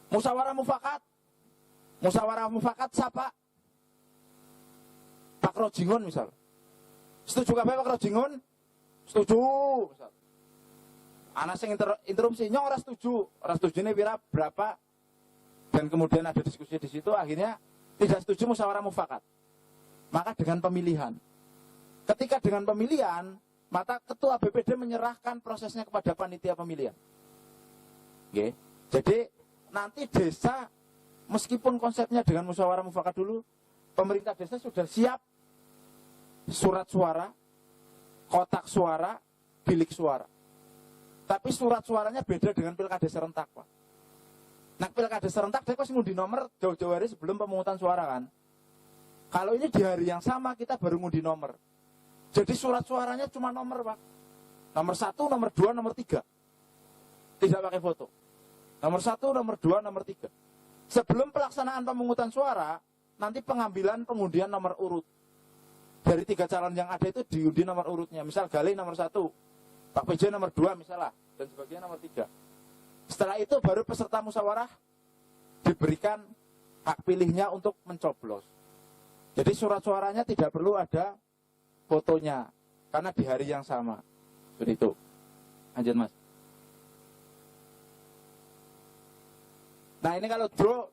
Musyawarah mufakat. Musyawarah mufakat siapa? Pak Rojingon misal. Setuju kabeh Pak Rojingon? Setuju misal. Ana sing interupsi nyong ora setuju. Ora setujune berapa? Dan kemudian ada diskusi di situ, akhirnya tidak setuju musyawarah mufakat. Maka dengan pemilihan. Ketika dengan pemilihan, maka ketua BPD menyerahkan prosesnya kepada panitia pemilihan. Oke. Jadi nanti desa meskipun konsepnya dengan musyawarah mufakat dulu, pemerintah desa sudah siap surat suara, kotak suara, bilik suara. Tapi surat suaranya beda dengan pilkada serentak, Pak. Nah, pilkada serentak dia pasti ngundi nomor jauh-jauh hari sebelum pemungutan suara kan. Kalau ini di hari yang sama kita baru ngundi nomor. Jadi surat suaranya cuma nomor, Pak. Nomor 1, nomor 2, nomor 3. Tidak pakai foto. Nomor 1, nomor 2, nomor 3. Sebelum pelaksanaan pemungutan suara, nanti pengambilan pengundian nomor urut. Dari 3 calon yang ada itu diundi nomor urutnya. Misal Galih nomor 1, Pak PJ nomor 2 misalnya, dan sebagainya nomor 3. Setelah itu baru peserta musyawarah diberikan hak pilihnya untuk mencoblos. Jadi surat suaranya tidak perlu ada fotonya, karena di hari yang sama. Seperti itu. Lanjut, Mas. Nah, ini kalau draw,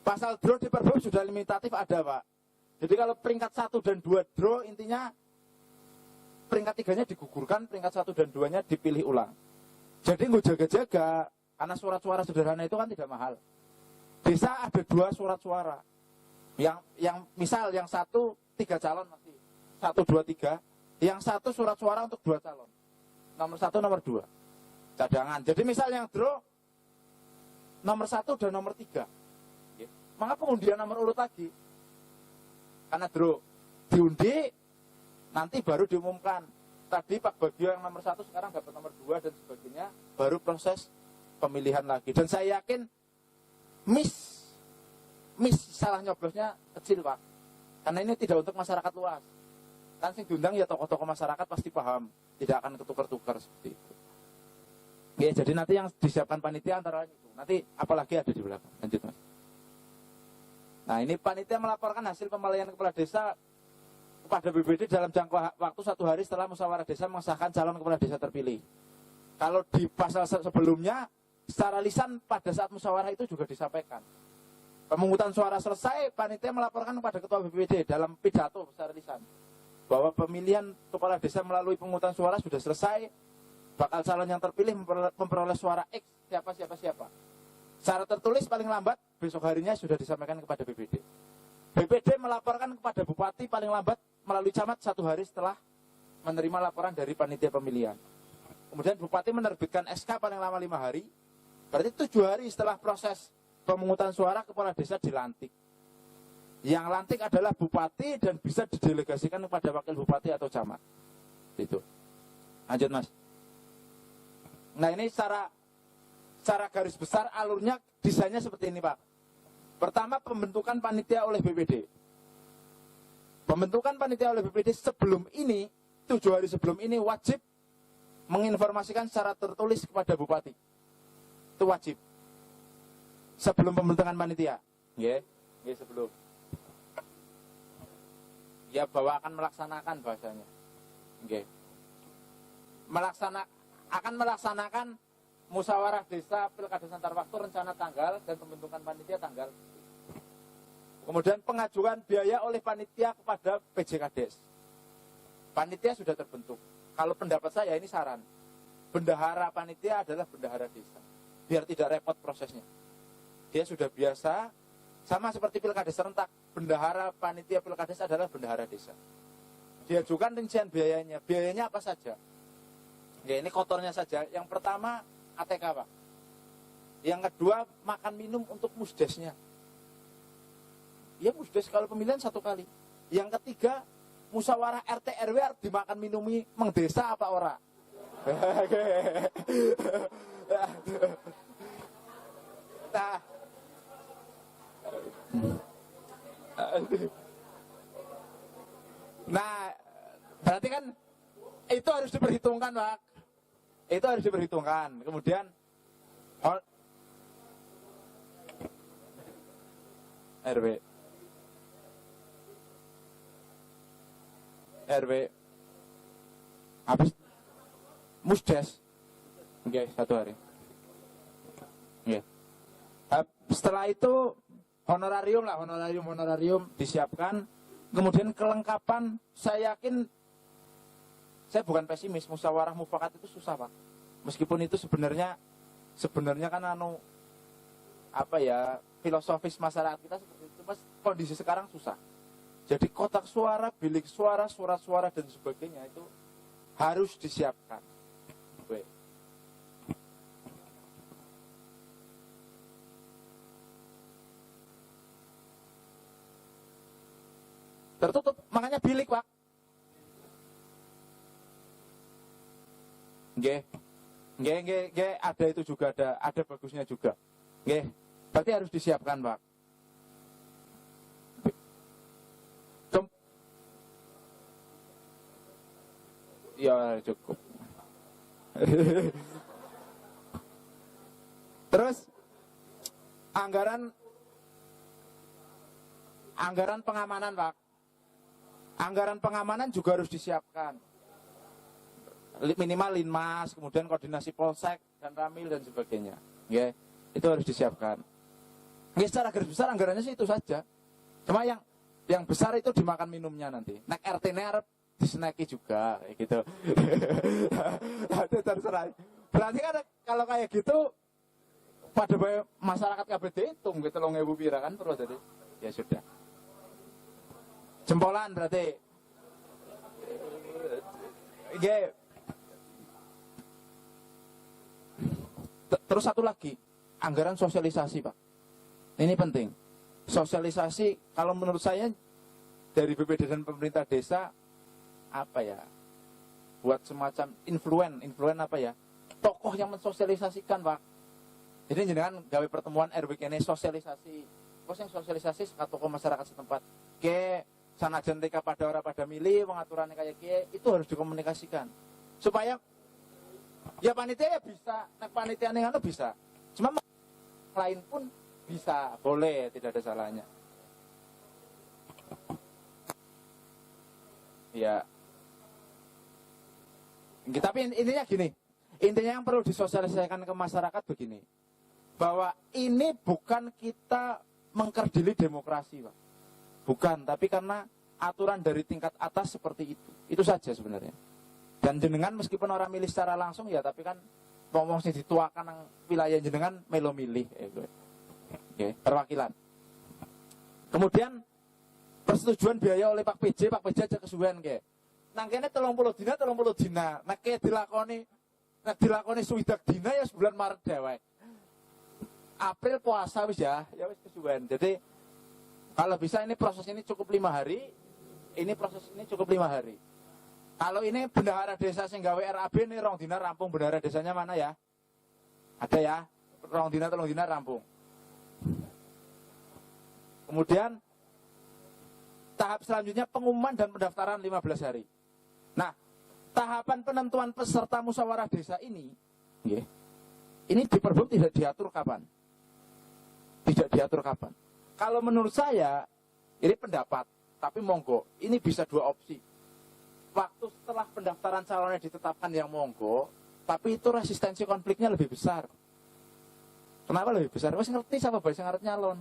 pasal draw di Perbup sudah limitatif ada, Pak. Jadi kalau peringkat 1 dan 2 draw, intinya peringkat 3-nya digugurkan, peringkat 1 dan 2-nya dipilih ulang. Jadi nggak jaga-jaga, karena surat suara sederhana itu kan tidak mahal. Desa ada 2 surat suara. Yang misal yang 1 3 calon masih 1, 2, 3. Yang 1 surat suara untuk 2 calon. Nomor 1, nomor 2. Cadangan. Jadi misal yang draw nomor 1 dan nomor 3. Maka pengundian nomor urut lagi. Karena draw diundi, nanti baru diumumkan. Tadi Pak Bagio yang nomor 1 sekarang dapat nomor 2 dan sebagainya, baru proses pemilihan lagi. Dan saya yakin miss salah nyoblosnya kecil, Pak. Karena ini tidak untuk masyarakat luas. Kan sing diundang ya tokoh-tokoh masyarakat pasti paham, tidak akan ketukar-tukar seperti itu. Ya, jadi nanti yang disiapkan panitia antara lain itu. Nanti apalagi ada di belakang. Lanjut, Mas. Nah, ini panitia melaporkan hasil pemilihan kepala desa kepada BPD dalam jangka waktu 1 hari setelah musyawarah desa mengesahkan calon kepala desa terpilih. Kalau di pasal sebelumnya, secara lisan pada saat musyawarah itu juga disampaikan. Pemungutan suara selesai, panitia melaporkan kepada ketua BPD dalam pidato secara lisan bahwa pemilihan kepala desa melalui pemungutan suara sudah selesai, bakal calon yang terpilih memperoleh suara X siapa. Secara tertulis paling lambat besok harinya sudah disampaikan kepada BPD. BPD melaporkan kepada Bupati paling lambat melalui camat 1 hari setelah menerima laporan dari panitia pemilihan. Kemudian Bupati menerbitkan SK paling lama 5 hari. Berarti 7 hari setelah proses pemungutan suara kepala desa dilantik. Yang lantik adalah Bupati dan bisa didelegasikan kepada Wakil Bupati atau camat. Itu. Lanjut, Mas. Nah, ini secara garis besar alurnya desainnya seperti ini, Pak. Pertama, pembentukan panitia oleh BPD. Pembentukan panitia oleh BPD sebelum ini, 7 hari sebelum ini wajib menginformasikan secara tertulis kepada Bupati. Itu wajib. Sebelum pembentukan panitia. Nggih, sebelum. Ya, bahwa akan melaksanakan bahasanya. Nggih. Akan melaksanakan musyawarah desa pilkada antar waktu rencana tanggal dan pembentukan panitia tanggal. Kemudian pengajuan biaya oleh panitia kepada PJKades. Panitia sudah terbentuk. Kalau pendapat saya ini saran. Bendahara panitia adalah bendahara desa. Biar tidak repot prosesnya. Dia sudah biasa, sama seperti pilkada serentak. Bendahara panitia pilkades adalah bendahara desa. Diajukan rincian biayanya. Biayanya apa saja? Ya, ini kotornya saja. Yang pertama ATK, Pak. Yang kedua makan minum untuk musdesnya. Ya, musdes kalau pemilihan 1 kali. Yang ketiga musyawarah RT RW dimakan minumi mengdesa apa ora? Nah, berarti kan itu harus diperhitungkan, Pak. Itu harus diperhitungkan. Kemudian RW. RW. Habis musdes. Oke, 1 hari. Oke. Setelah itu honorarium lah, honorarium disiapkan. Kemudian kelengkapan, saya yakin, saya bukan pesimis, musyawarah mufakat itu susah Pak. Meskipun itu sebenarnya kan filosofis masyarakat kita seperti itu, mas, kondisi sekarang susah. Jadi kotak suara, bilik suara, surat suara dan sebagainya itu harus disiapkan. Baik. Tertutup, makanya bilik Pak. Nggih, ada itu juga, ada bagusnya juga. Nggih, berarti harus disiapkan Pak. Ya cukup. Terus anggaran pengamanan Pak. Anggaran pengamanan juga harus disiapkan. Minimal Linmas, kemudian koordinasi Polsek dan Ramil dan sebagainya. Ya, itu harus disiapkan. Ya, secara garis besar anggarannya sih itu saja. Cuma yang besar itu dimakan minumnya nanti. Nek RT-nya harap diseneki juga kayak gitu. Itu terserah. Berarti kan kalau kayak gitu pada masyarakat KBD hitung gitu loh, 3.000 pira kan perlu tadi. Ya sudah. Jempolan berarti. Terus satu lagi, anggaran sosialisasi Pak. Ini penting. Sosialisasi kalau menurut saya dari BPD dan pemerintah desa buat semacam influen tokoh yang mensosialisasikan Pak. Jadi jangan gawe pertemuan RW kene sosialisasi. Kok yang sosialisasi saka tokoh masyarakat setempat. Sanajan TK pada orang pada milih pengaturannya kayak itu harus dikomunikasikan supaya ya panitia ya bisa, panitia yang bisa, cuma lain pun bisa, boleh, tidak ada salahnya. Ya, tapi intinya gini, intinya yang perlu disosialisasikan ke masyarakat begini, bahwa ini bukan kita mengkerdili demokrasi Pak. Bukan, tapi karena aturan dari tingkat atas seperti itu. Itu saja sebenarnya. Dan jenengan meskipun orang milih secara langsung ya, tapi kan ngomong sih dituakan yang wilayah jenengan melo milih. Perwakilan. Kemudian persetujuan biaya oleh Pak PJ aja kesuwen nang kene 30 dina. Nek dilakoni suwidak dina ya sebulan Maret dewe. April puasa wis ya wis kesuwen. Jadi kalau bisa ini proses ini cukup 5 hari, proses ini cukup 5 hari. Kalau ini bendahara desa sing gawe RAB ini 2 dina rampung. Bendahara desanya mana ya? Ada ya? 2 dina 3 dina rampung. Kemudian tahap selanjutnya pengumuman dan pendaftaran 15 hari. Nah, tahapan penentuan peserta musyawarah desa ini di Perbup tidak diatur kapan. Tidak diatur kapan. Kalau menurut saya, ini pendapat, tapi monggo, ini bisa 2 opsi. Waktu setelah pendaftaran calonnya ditetapkan yang monggo, tapi itu resistensi konfliknya lebih besar. Kenapa lebih besar? Wes ngerti siapa bae sing arep nyalon.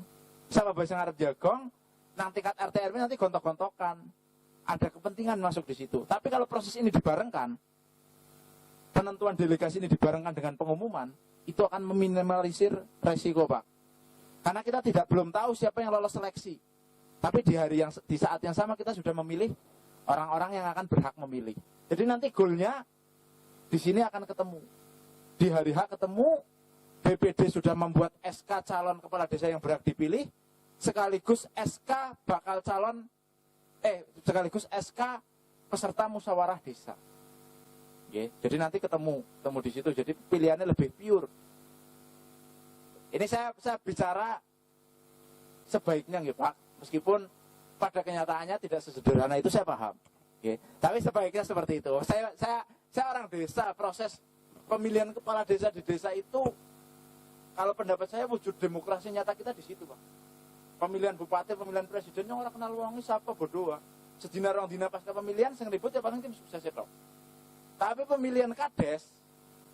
Siapa bae sing arep jagong, nang tingkat RT RW nanti gontok-gontokan. Ada kepentingan masuk di situ. Tapi kalau proses ini dibarengkan, penentuan delegasi ini dibarengkan dengan pengumuman, itu akan meminimalisir resiko Pak. Karena kita belum tahu siapa yang lolos seleksi. Tapi di saat yang sama kita sudah memilih orang-orang yang akan berhak memilih. Jadi nanti goalnya di sini akan ketemu. Di hari H ketemu, BPD sudah membuat SK calon kepala desa yang berhak dipilih, sekaligus SK SK peserta musyawarah desa. Jadi nanti ketemu di situ. Jadi pilihannya lebih pure. Ini saya bicara sebaiknya Pak, meskipun pada kenyataannya tidak sesederhana itu saya paham. Tapi sebaiknya seperti itu. Saya orang desa, proses pemilihan kepala desa di desa itu, kalau pendapat saya wujud demokrasi nyata kita di situ Pak. Pemilihan bupati, pemilihan presidennya orang kenal wongi siapa bodoh. Sedina rong dina pasca pemilihan sing ribut ya paling tim sukses itu. Tapi pemilihan kades,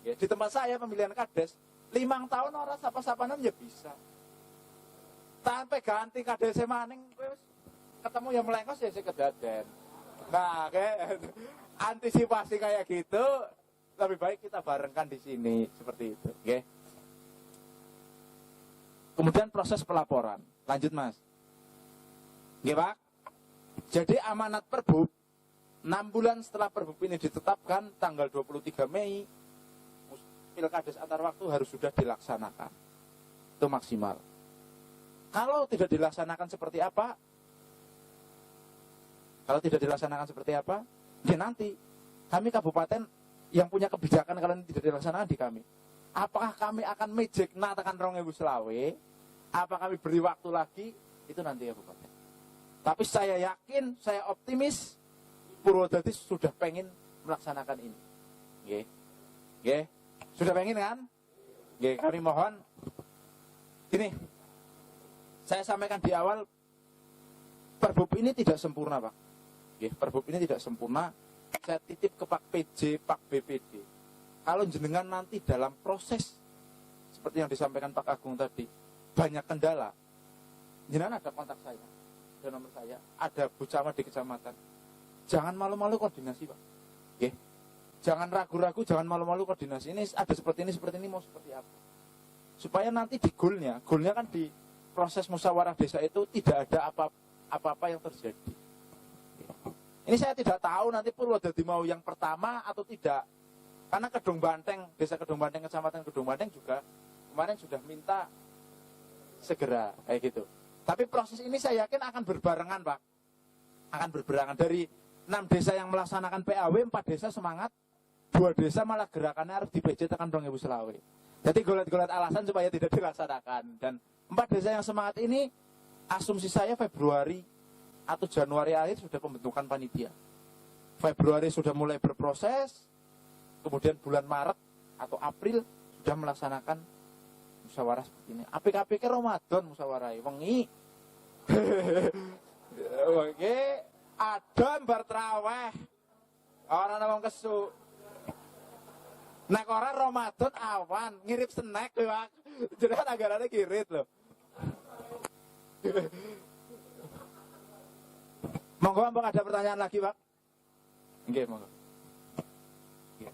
ya, di tempat saya pemilihan kades 5 tahun orang sapa-sapanan ya bisa. Sampai ganti kades maning ketemu yang melengkos ya sekedaden. Nah, kayak antisipasi kayak gitu lebih baik kita barengkan di sini seperti itu, oke? Kemudian proses pelaporan. Lanjut, Mas. Oke, Pak. Jadi amanat Perbub 6 bulan setelah Perbub ini ditetapkan tanggal 23 Mei Pilkades antar waktu harus sudah dilaksanakan. Itu maksimal. Kalau tidak dilaksanakan seperti apa? Kalau tidak dilaksanakan seperti apa? Ya nanti kami kabupaten yang punya kebijakan kalau ini tidak dilaksanakan di kami. Apakah kami akan mejek tekan 2020? Apa kami beri waktu lagi? Itu nanti ya kabupaten. Tapi saya yakin, saya optimis Purwodadi sudah pengen melaksanakan ini. Nggih. Nggih. Sudah pengen kan? Nggih, kami mohon ini saya sampaikan di awal Perbub ini tidak sempurna, Pak. Nggih, Perbub ini tidak sempurna. Saya titip ke Pak PJ, Pak BPD. Kalau jenengan nanti dalam proses seperti yang disampaikan Pak Agung tadi, banyak kendala. Jenengan ada kontak saya, ada nomor saya, ada Bu Camat di kecamatan. Jangan malu-malu koordinasi, Pak. Nggih. Jangan ragu-ragu, jangan malu-malu koordinasi. Ini ada seperti ini mau seperti apa. Supaya nanti di goalnya kan di proses musyawarah desa itu tidak ada apa-apa yang terjadi. Ini saya tidak tahu nanti Purwodadi mau yang pertama atau tidak. Karena Kedung Banteng, desa Kedung Banteng, kecamatan Kedung Banteng juga kemarin sudah minta segera kayak gitu. Tapi proses ini saya yakin akan berbarengan, Pak. Akan berbarengan dari 6 desa yang melaksanakan PAW, 4 desa semangat, 2 desa malah gerakannya harus di PJ tekan 2020. Jadi golet-golet alasan supaya tidak dilaksanakan. Dan 4 desa yang semangat ini, asumsi saya Februari atau Januari akhir sudah pembentukan panitia. Februari sudah mulai berproses, kemudian bulan Maret atau April sudah melaksanakan musyawarah seperti ini. Apik-apik Ramadan musyawarah wengi. Oke, ada bar traweh. Ora ana wong kesu. Nek ora Ramadan awan, ngirip snack lho, Pak. Jenengan agarane kirit lho. Monggo ampun ada pertanyaan lagi, Pak? Nggih, monggo. Nggih.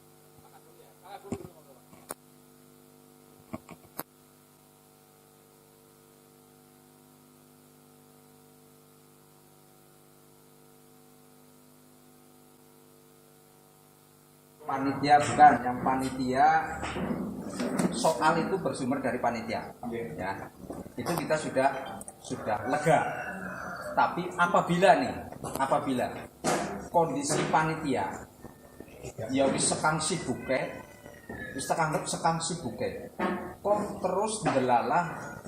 Panitia bukan, yang panitia soal itu bersumber dari panitia, ya itu kita sudah lega. Tapi apabila kondisi panitia ya wis sekang sibuke, kok terus delalah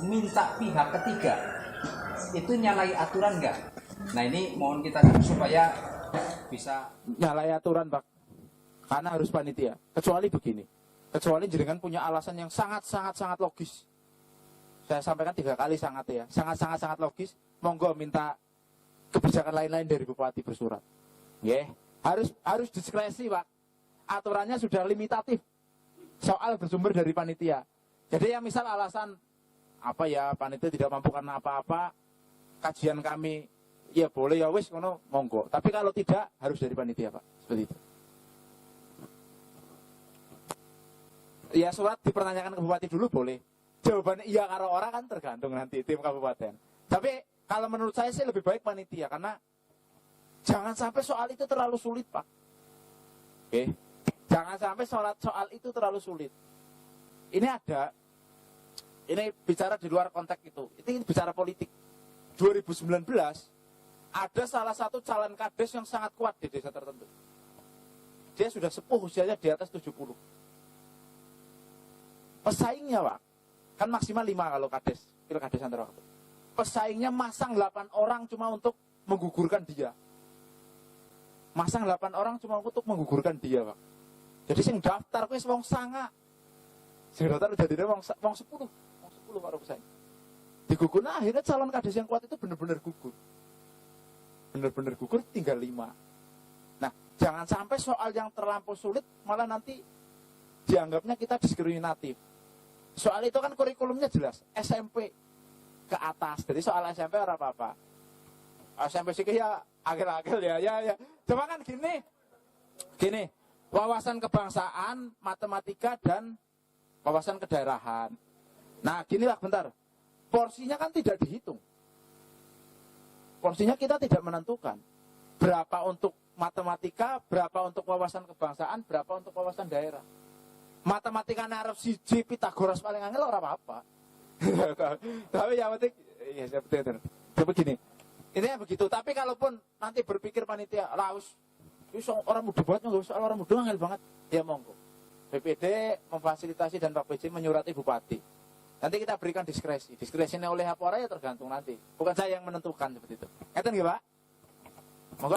minta pihak ketiga itu nyalai aturan enggak? Nah ini mohon kita supaya bisa nyalai aturan, Pak. Karena harus panitia. Kecuali begini. Kecuali jenengan punya alasan yang sangat logis. Saya sampaikan 3 kali sangat ya. Sangat logis. Monggo minta kebijakan lain-lain dari bupati bersurat. Nggih. Harus diskresi, Pak. Aturannya sudah limitatif. Soal bersumber dari panitia. Jadi yang misal alasan apa ya, panitia tidak mampu karena apa-apa, kajian kami ya boleh ya wis ngono monggo. Tapi kalau tidak harus dari panitia, Pak. Seperti itu. Ya surat dipertanyakan ke bupati dulu boleh. Jawabannya iya karo orang kan tergantung nanti tim kabupaten. Tapi kalau menurut saya sih lebih baik panitia karena jangan sampai soal itu terlalu sulit, Pak. Oke. Jangan sampai soal itu terlalu sulit. Ini bicara di luar konteks itu. Ini bicara politik. 2019 ada salah satu calon kades yang sangat kuat di desa tertentu. Dia sudah sepuh usianya di atas 70. Pesaingnya, Pak, kan maksimal 5 kalau kades, pilkades antar waktu. Pesaingnya masang 8 orang cuma untuk menggugurkan dia. Masang 8 orang cuma untuk menggugurkan dia, Pak. Jadi sing daftar kuwi wong sanga. Sing daftar jadi wong 10. Wong 10 karo pesaing. Digugur, nah akhirnya calon kades yang kuat itu benar-benar gugur. Benar-benar gugur, tinggal 5. Nah, jangan sampai soal yang terlampau sulit malah nanti dianggapnya kita diskriminatif. Soal itu kan kurikulumnya jelas, SMP ke atas. Jadi soal SMP ora apa-apa. SMP sih ya akhir-akhir ya. Cuma kan gini, wawasan kebangsaan, matematika dan wawasan kedaerahan. Nah, gini lah bentar. Porsinya kan tidak dihitung. Porsinya kita tidak menentukan. Berapa untuk matematika, berapa untuk wawasan kebangsaan, berapa untuk wawasan daerah. Matematika Arab siji Pitagoras paling angel ora apa-apa. Tapi yang penting ya seperti itu. Begini. Intinya begitu. Tapi kalaupun nanti berpikir panitia, raus orang muda banget, soal orang muda angel banget. Ya monggo. BPD memfasilitasi dan Pak PJ menyurati bupati. Nanti kita berikan diskresi. Diskresinya oleh apa ya tergantung nanti. Bukan saya yang menentukan seperti itu. Ngerti nggih, Pak? Monggo.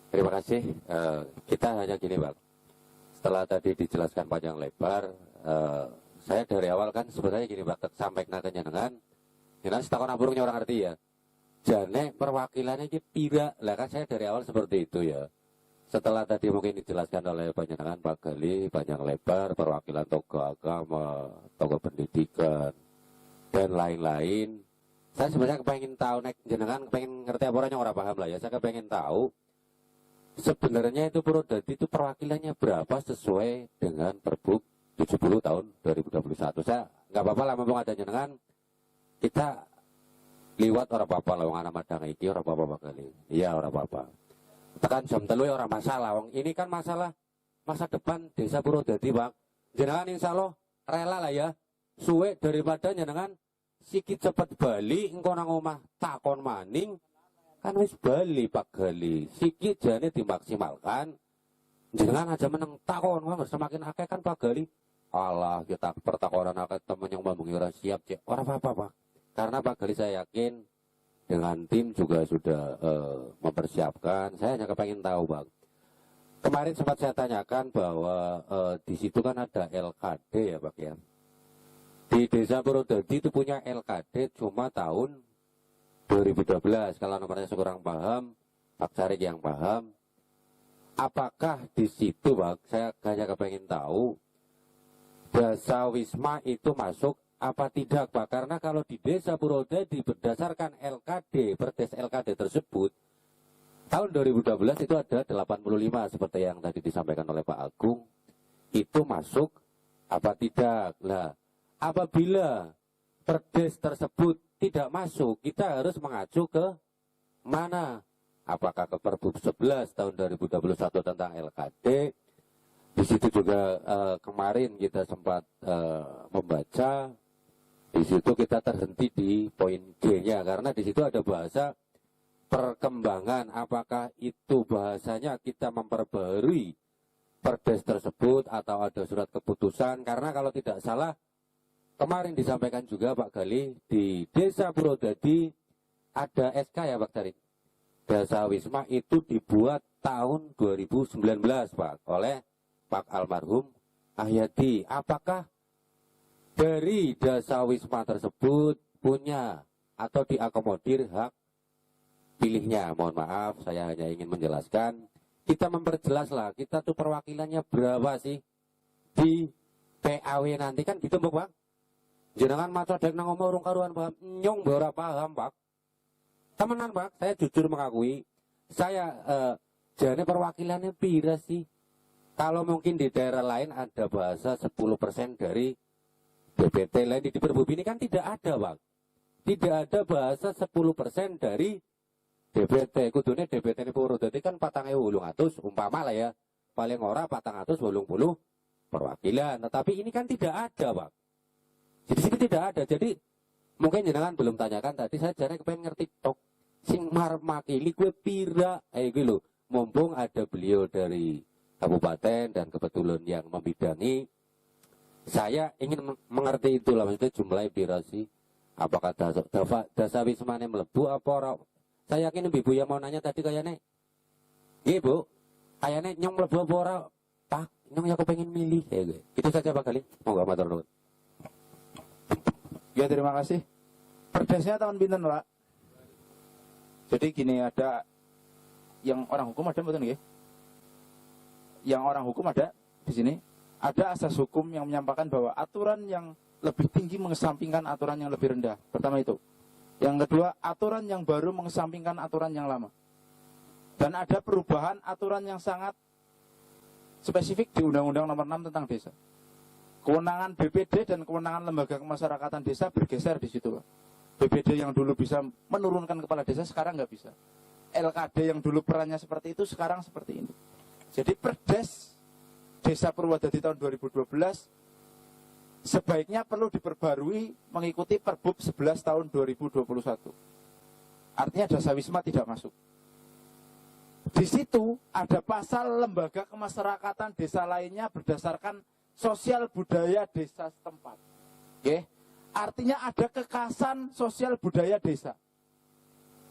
Terima kasih. Kita hanya gini, Bang. Setelah tadi dijelaskan panjang lebar, saya dari awal kan sebenarnya gini, Bang, sampaikan ke jenengan. Jenengan setakon aburungnya orang ngerti ya. Jane perwakilannya ini pira. Lah kan saya dari awal seperti itu ya. Setelah tadi mungkin dijelaskan oleh panjenengan Pak Gali, panjang lebar, perwakilan tokoh agama, tokoh pendidikan, dan lain-lain. Saya sebenarnya kepengen tahu, jenengan kepengen ngerti apa orang paham lah ya. Saya kepengen tahu sebenarnya itu Purwodadi itu perwakilannya berapa sesuai dengan Perbup 70 tahun 2021. Saya nggak apa-apa lah, mumpung ada jenengan, kita liwat orang apa-apa lah, orang anak madang iki orang apa-apa Pak Gali. Iya orang apa-apa. Tekan jam 3 orang masalah, wong ini kan masalah masa depan desa Purwodadi, Bang. Jenengan insya Allah rela lah ya, suwe daripada jenengan sikit cepet bali, engkau nang omah takon maning, kan wis bali Pak Gali. Sikit jane dimaksimalkan, jenengan aja meneng takon, wong semakin akeh kan Pak Gali. Allah kita pertakonan akeh temen yang membengi ora siap cek, ora apa-apa Pak. Karena Pak Gali saya yakin dengan tim juga sudah mempersiapkan. Saya hanya kepengen tahu, Bang. Kemarin sempat saya tanyakan bahwa di situ kan ada LKD ya, Pak ya. Di Desa Purwodadi itu punya LKD cuma tahun 2012. Kalau nomornya kurang paham, Pak Carik yang paham. Apakah di situ, Bang? Saya hanya kepengen tahu Desa Wisma itu masuk apa tidak, Pak? Karena kalau di Desa Purwodadi berdasarkan LKD, perdes LKD tersebut, tahun 2012 itu ada 85 seperti yang tadi disampaikan oleh Pak Agung, itu masuk apa tidak? Lah, apabila perdes tersebut tidak masuk, kita harus mengacu ke mana? Apakah ke Perbup 11 tahun 2021 tentang LKD? Di situ juga kemarin kita sempat membaca. Di situ kita terhenti di poin G-nya karena di situ ada bahasa perkembangan. Apakah itu bahasanya kita memperbarui perdes tersebut atau ada surat keputusan? Karena kalau tidak salah kemarin disampaikan juga Pak Gali di Desa Purwodadi ada SK ya Pak Tarik. Desa Wisma itu dibuat tahun 2019 Pak oleh Pak almarhum Ahyadi. Apakah dari Desa Wisma tersebut punya atau diakomodir hak pilihnya? Mohon maaf, saya hanya ingin menjelaskan. Kita memperjelas lah, kita tuh perwakilannya berapa sih di PAW nanti kan gitu Pak. Jenengan maca dek nang omah urung karuan paham, nyong ora paham Pak. Temenan Pak, saya jujur mengakui, saya jane perwakilannya pira sih? Kalau mungkin di daerah lain ada bahasa 10% dari DPT lain di Perbup ini kan tidak ada, Bang. Tidak ada bahasa 10% dari DPT. Kudune DPT ini Purwodadi kan 4.800 umpama lah ya. Paling ora 480 perwakilan. Tetapi ini kan tidak ada, Bang. Jadi sini tidak ada. Jadi mungkin jenengan belum tanyakan tadi, saya jane kepengen ngerti tok. Sing makili gue pira gue lho. Mumpung ada beliau dari kabupaten dan kebetulan yang membidangi, saya ingin mengerti itulah, maksudnya jumlah pira sih. Apakah Dasa Wisma ini melebu apa orang? Saya yakin ibu yang mau nanya tadi kayaknya, iya Bu, kayaknya nyong melebu apa orang? Pak, ini aku pengen milih kayak gitu. Itu saja Pak Kali. Monggo matur nuwun. Ya terima kasih. Perdesnya tahun pinten, Pak? Jadi gini, ada yang orang hukum ada betul nggih? Yang orang hukum ada di sini. Ada asas hukum yang menyampaikan bahwa aturan yang lebih tinggi mengesampingkan aturan yang lebih rendah. Pertama itu. Yang kedua, aturan yang baru mengesampingkan aturan yang lama. Dan ada perubahan aturan yang sangat spesifik di Undang-Undang Nomor 6 tentang desa. Kewenangan BPD dan kewenangan lembaga kemasyarakatan desa bergeser di situ, Pak. BPD yang dulu bisa menurunkan kepala desa sekarang nggak bisa. LKD yang dulu perannya seperti itu sekarang seperti ini. Jadi Perdes Desa Purwodadi tahun 2012 sebaiknya perlu diperbarui mengikuti Perbub 11 tahun 2021. Artinya Dasawisma tidak masuk. Di situ ada pasal lembaga kemasyarakatan desa lainnya berdasarkan sosial budaya desa setempat. Oke? Artinya ada kekasan sosial budaya desa.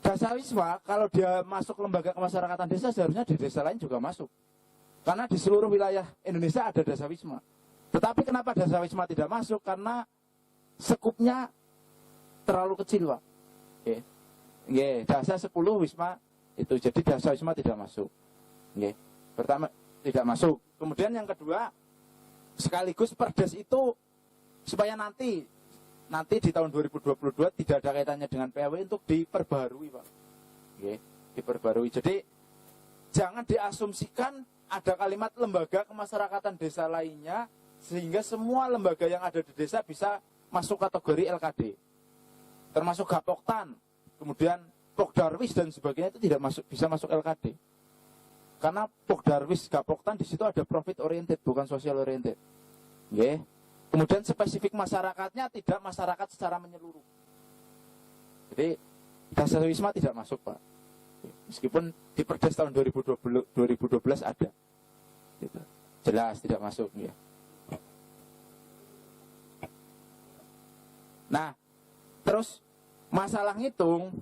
Dasawisma kalau dia masuk lembaga kemasyarakatan desa seharusnya di desa lain juga masuk. Karena di seluruh wilayah Indonesia ada Dasawisma. Tetapi kenapa Dasawisma tidak masuk? Karena sekupnya terlalu kecil, Pak. Oke. Oke, Dasa 10 Wisma itu, jadi Dasawisma tidak masuk. Oke. Pertama tidak masuk. Kemudian yang kedua, sekaligus Perdes itu supaya nanti di tahun 2022 tidak ada kaitannya dengan PAW untuk diperbarui, Pak. Oke, diperbarui. Jadi jangan diasumsikan ada kalimat lembaga kemasyarakatan desa lainnya sehingga semua lembaga yang ada di desa bisa masuk kategori LKD. Termasuk Gapoktan, kemudian Pokdarwis dan sebagainya itu tidak bisa masuk LKD. Karena Pokdarwis, Gapoktan di situ ada profit oriented bukan social oriented. Oke. Kemudian spesifik masyarakatnya tidak masyarakat secara menyeluruh. Jadi Dasawisma tidak masuk, Pak. Meskipun di Perdes tahun 2012 ada. Gitu. Jelas tidak masuk ya. Nah, terus masalah ngitung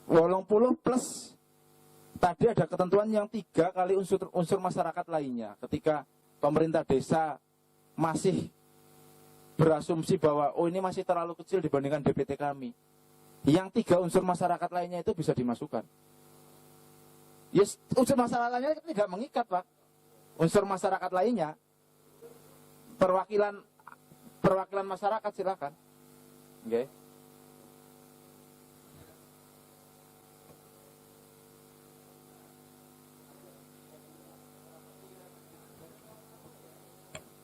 Wolong puluh plus tadi ada ketentuan yang 3 kali unsur masyarakat lainnya. Ketika pemerintah desa masih berasumsi bahwa ini masih terlalu kecil dibandingkan DPT kami, yang 3 unsur masyarakat lainnya itu bisa dimasukkan. Yes, unsur masyarakat lainnya tidak mengikat, Pak. Unsur masyarakat lainnya perwakilan masyarakat silakan. Oke.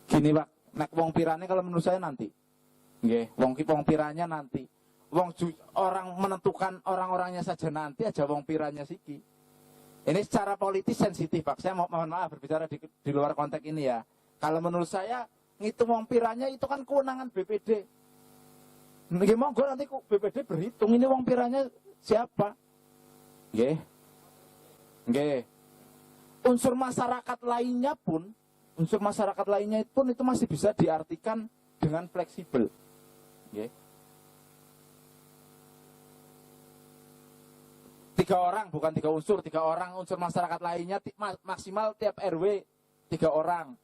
Gini, Pak, nek wong pirane kalau menurut saya nanti. Nggih, wong piranya nanti. Orang menentukan orang-orangnya saja nanti aja wong piranya siki. Ini secara politis sensitif, Pak. Saya mohon maaf berbicara di luar konteks ini ya. Kalau menurut saya ngitung wong piranya itu kan kewenangan BPD. Nggih, monggo nanti BPD berhitung ini wong piranya siapa. Nggih. Nggih. Unsur masyarakat lainnya pun itu masih bisa diartikan dengan fleksibel. Okay. 3 orang, bukan 3 unsur, 3 orang unsur masyarakat lainnya maksimal tiap RW 3 orang.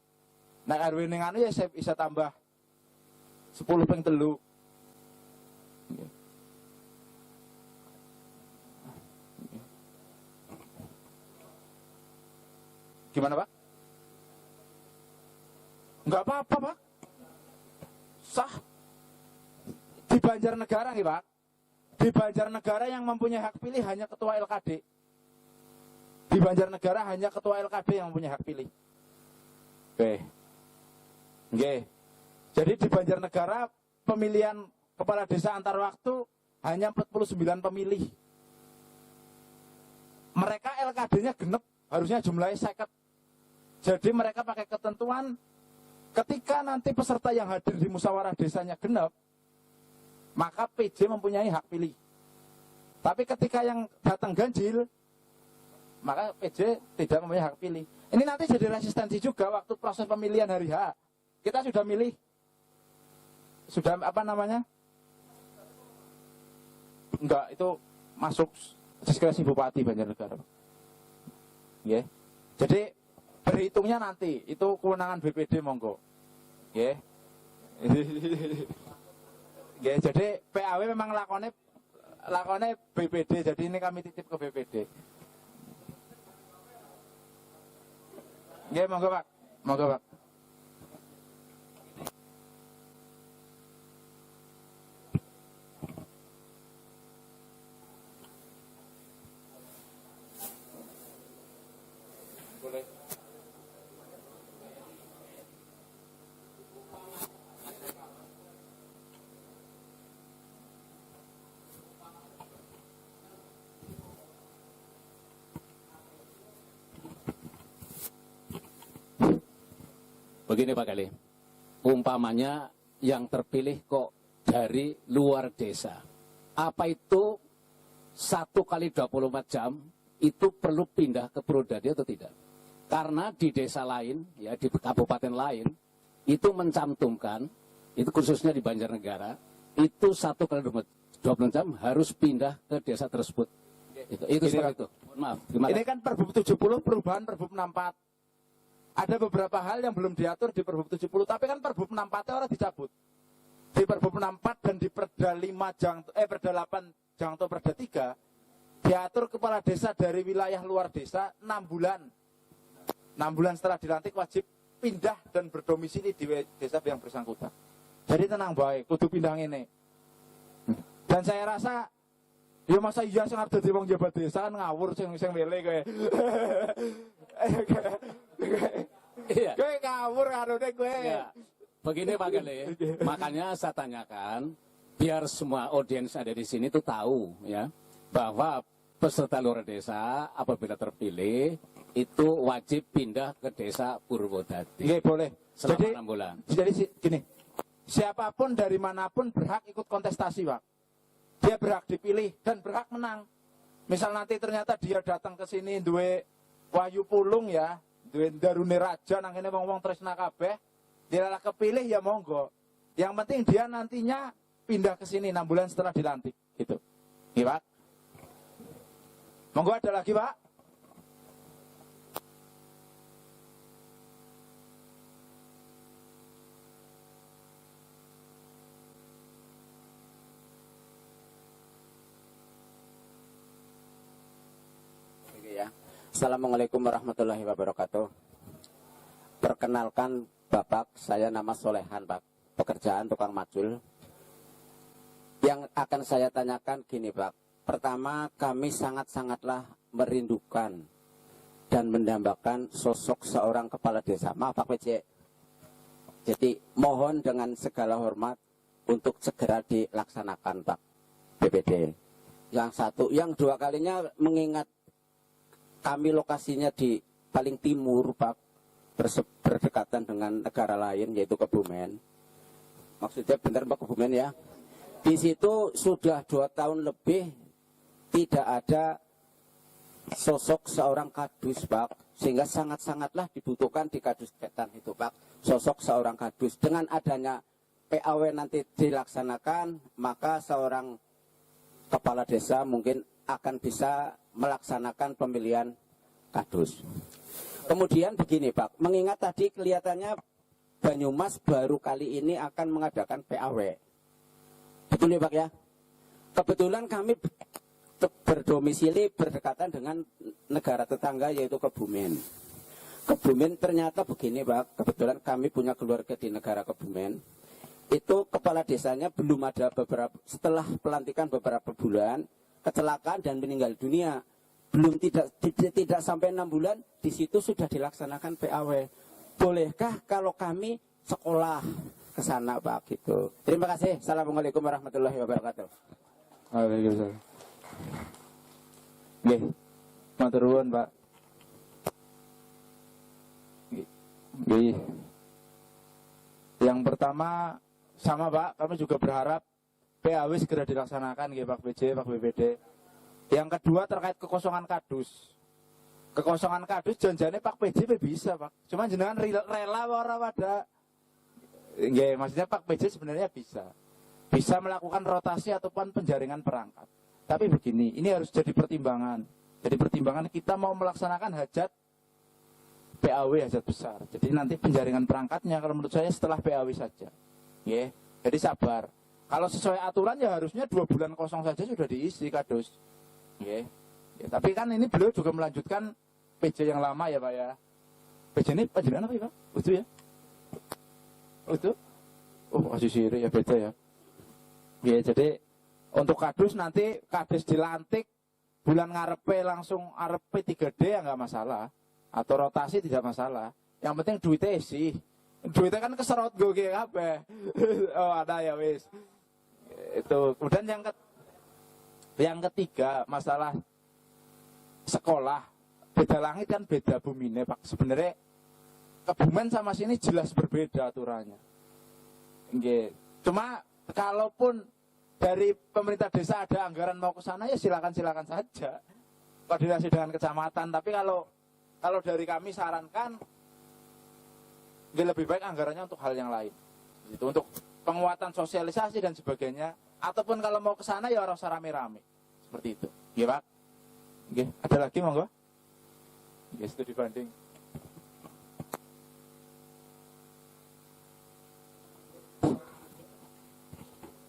Nah RW ning anu ya saya bisa tambah 10 ping 3. Okay. Gimana, Pak? Enggak apa-apa, Pak. Sah. Di Banjarnegara nih, Pak. Di Banjarnegara yang mempunyai hak pilih hanya ketua LKD. Di Banjarnegara hanya ketua LKD yang mempunyai hak pilih. Oke. Oke. Jadi di Banjarnegara pemilihan kepala desa antar waktu hanya 49 pemilih. Mereka LKD-nya genep, harusnya jumlahnya 50. Jadi mereka pakai ketentuan ketika nanti peserta yang hadir di musyawarah desanya genap, maka PJ mempunyai hak pilih. Tapi ketika yang datang ganjil, maka PJ tidak mempunyai hak pilih. Ini nanti jadi resistensi juga waktu proses pemilihan hari H. Kita sudah milih, sudah apa namanya? Enggak, itu masuk diskresi Bupati Banjarnegara. Nggih. Jadi berhitungnya nanti, itu kewenangan BPD monggo. Nggih. Nggih, jadi PAW memang lakone BPD, jadi ini kami titip ke BPD. Nggih, monggo Pak. Monggo Pak. Boleh. Begini Pak Kali, umpamanya yang terpilih kok dari luar desa. Apa itu 1 kali 24 jam itu perlu pindah ke Purwodadi atau tidak? Karena di desa lain, ya di kabupaten lain, itu mencantumkan, itu khususnya di Banjarnegara, itu 1 kali 24 jam harus pindah ke desa tersebut. Itu seperti itu. Mohon maaf. Gimana? Ini kan Perbup 70 perubahan Perbup 64. Ada beberapa hal yang belum diatur di Perbup 70, tapi kan Perbup 64 orang dicabut. Di Perbup 64 dan di Perda 8 Jangto Perda 3 diatur kepala desa dari wilayah luar desa 6 bulan. 6 bulan setelah dilantik wajib pindah dan berdomisili di desa yang bersangkutan. Jadi tenang baik, kudu pindah ini. Dan saya rasa ya masa iya sing arep dadi wong jabat desa kan ngawur sing wele kowe. Iya. Kowe ngawur karone kowe. Ya, begini Pak Gale, makanya saya tanyakan biar semua audiens ada di sini tuh tahu ya bahwa peserta luar desa apabila terpilih itu wajib pindah ke desa Purwodadi. Nggih, boleh. Selama Jadi 6 bulan. Jadi gini, siapapun dari manapun berhak ikut kontestasi, Pak. Dia berhak dipilih dan berhak menang. Misal nanti ternyata dia datang ke sini duwe Wahyu Pulung ya, duwe Darune Raja nang kene wong-wong tresna kabeh, dia lah kepilih ya monggo. Yang penting dia nantinya pindah ke sini 6 bulan setelah dilantik, gitu. Iya, Pak. Monggo ada lagi, Pak. Assalamualaikum warahmatullahi wabarakatuh. Perkenalkan Bapak, saya nama Solehan Pak, pekerjaan tukang macul. Yang akan saya tanyakan gini Pak, pertama kami sangat-sangatlah merindukan dan mendambakan sosok seorang kepala desa. Maaf Pak PC. Jadi mohon dengan segala hormat untuk segera dilaksanakan Pak BPD. Yang satu, yang dua kalinya mengingat kami lokasinya di paling timur Pak, berdekatan dengan negara lain yaitu Kebumen. Maksudnya benar Pak Kebumen ya. Di situ sudah 2 tahun lebih tidak ada sosok seorang kadus Pak, sehingga sangat-sangatlah dibutuhkan di Kadus Ketan itu Pak, sosok seorang kadus. Dengan adanya PAW nanti dilaksanakan, maka seorang kepala desa mungkin akan bisa melaksanakan pemilihan kadus. Kemudian begini Pak, mengingat tadi kelihatannya Banyumas baru kali ini akan mengadakan PAW. Betul ya Pak ya? Kebetulan kami berdomisili berdekatan dengan negara tetangga yaitu Kebumen. Kebumen ternyata begini Pak, kebetulan kami punya keluarga di negara Kebumen. Itu kepala desanya belum ada setelah pelantikan beberapa bulan, kecelakaan dan meninggal dunia. Belum tidak sampai 6 bulan di situ sudah dilaksanakan PAW. Bolehkah kalau kami sekolah ke sana Pak gitu. Terima kasih. Assalamualaikum warahmatullahi wabarakatuh. Waalaikumsalam. Nggih. Matur nuwun, Pak. Nggih. Yang pertama sama Pak, kami juga berharap PAW segera dilaksanakan nggih Pak PJ, Pak BPD. Yang kedua terkait kekosongan kadus. Kekosongan kadus janjane Pak PJ bisa, Pak. Cuma jenengan rela ora pada nggih, maksudnya Pak PJ sebenarnya bisa. Bisa melakukan rotasi ataupun penjaringan perangkat. Tapi begini, ini harus jadi pertimbangan. Jadi pertimbangan kita mau melaksanakan hajat PAW, hajat besar. Jadi nanti penjaringan perangkatnya kalau menurut saya setelah PAW saja. Ya, jadi sabar. Kalau sesuai aturan ya harusnya 2 bulan kosong saja sudah diisi kadus. Ya. Ya, tapi kan ini beliau juga melanjutkan PJ yang lama ya Pak ya. PJ ini panjenengan apa ya Pak? Itu ya? Itu? Oh masih siri ya, beda ya. Ya jadi untuk kadus nanti kadus dilantik bulan ngarepe langsung arepe 3D ya nggak masalah. Atau rotasi tidak masalah. Yang penting duitnya sih. Duitnya kan keserot gue kabeh. Oh ada ya wis. Itu kemudian yang ketiga masalah sekolah. Beda langit kan beda bumine Pak. Sebenarnya Kebumen sama sini jelas berbeda aturannya. Nggih. Cuma kalaupun dari pemerintah desa ada anggaran mau ke sana ya silakan saja. Koordinasi dengan kecamatan. Tapi kalau dari kami sarankan lebih baik anggarannya untuk hal yang lain. Itu untuk penguatan sosialisasi dan sebagainya. Ataupun kalau mau ke sana ya orang rame-rame. Seperti itu. Nggih, Pak. Nggih, ada lagi monggo? Nggih, itu dibanding.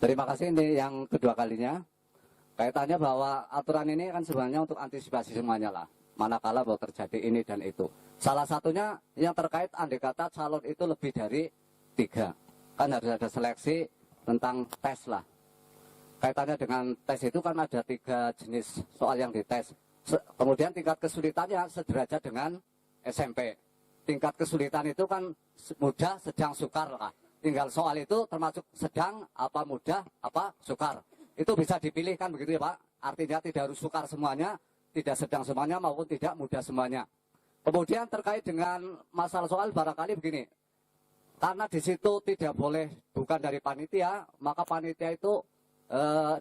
Terima kasih, ini yang kedua kalinya. Kaitannya bahwa aturan ini kan sebenarnya untuk antisipasi semuanya lah. Manakala bahwa terjadi ini dan itu. Salah satunya yang terkait andai kata calon itu lebih dari 3. Kan harus ada seleksi tentang tes lah. Kaitannya dengan tes itu kan ada 3 jenis soal yang dites. Kemudian tingkat kesulitannya sederajat dengan SMP. Tingkat kesulitan itu kan mudah, sedang, sukar lah. Tinggal soal itu termasuk sedang, apa mudah, apa sukar. Itu bisa dipilihkan begitu ya Pak. Artinya tidak harus sukar semuanya, tidak sedang semuanya maupun tidak mudah semuanya. Kemudian terkait dengan masalah soal barangkali begini. Karena di situ tidak boleh bukan dari panitia, maka panitia itu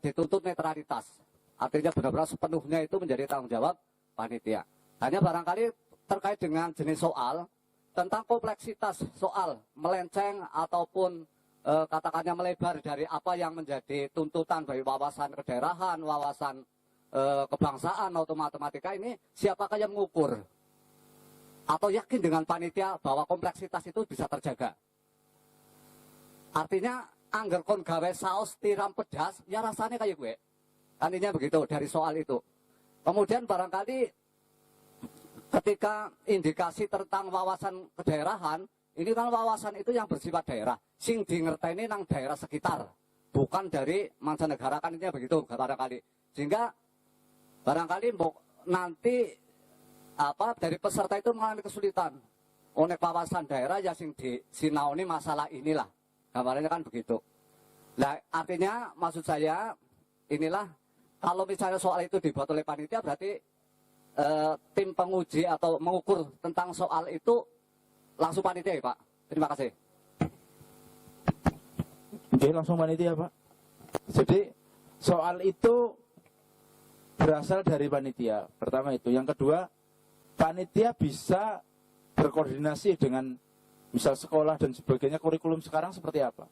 dituntut netralitas. Artinya benar-benar sepenuhnya itu menjadi tanggung jawab panitia. Hanya barangkali terkait dengan jenis soal, tentang kompleksitas soal melenceng ataupun katakannya melebar dari apa yang menjadi tuntutan bagi wawasan kedaerahan, wawasan kebangsaan atau matematika ini, siapakah yang mengukur? Atau yakin dengan panitia bahwa kompleksitas itu bisa terjaga? Artinya angger kon gawe saus tiram pedas, ya rasanya kayak gue. Artinya begitu dari soal itu. Kemudian barangkali ketika indikasi tentang wawasan kedaerahan, ini kan wawasan itu yang bersifat daerah. Sing di ngerteni nang daerah sekitar, bukan dari mancanegara, kan intinya begitu barangkali. Sehingga barangkali nanti dari peserta itu mengalami kesulitan. Oleh wawasan daerah ya sing di sinaoni masalah inilah. Gambarnya kan begitu. Nah, artinya maksud saya inilah kalau misalnya soal itu dibuat oleh panitia berarti tim penguji atau mengukur tentang soal itu langsung panitia ya Pak. Terima kasih. Oke, langsung panitia Pak. Jadi soal itu berasal dari panitia. Pertama itu. Yang kedua, panitia bisa berkoordinasi dengan misal sekolah dan sebagainya, kurikulum sekarang seperti apa.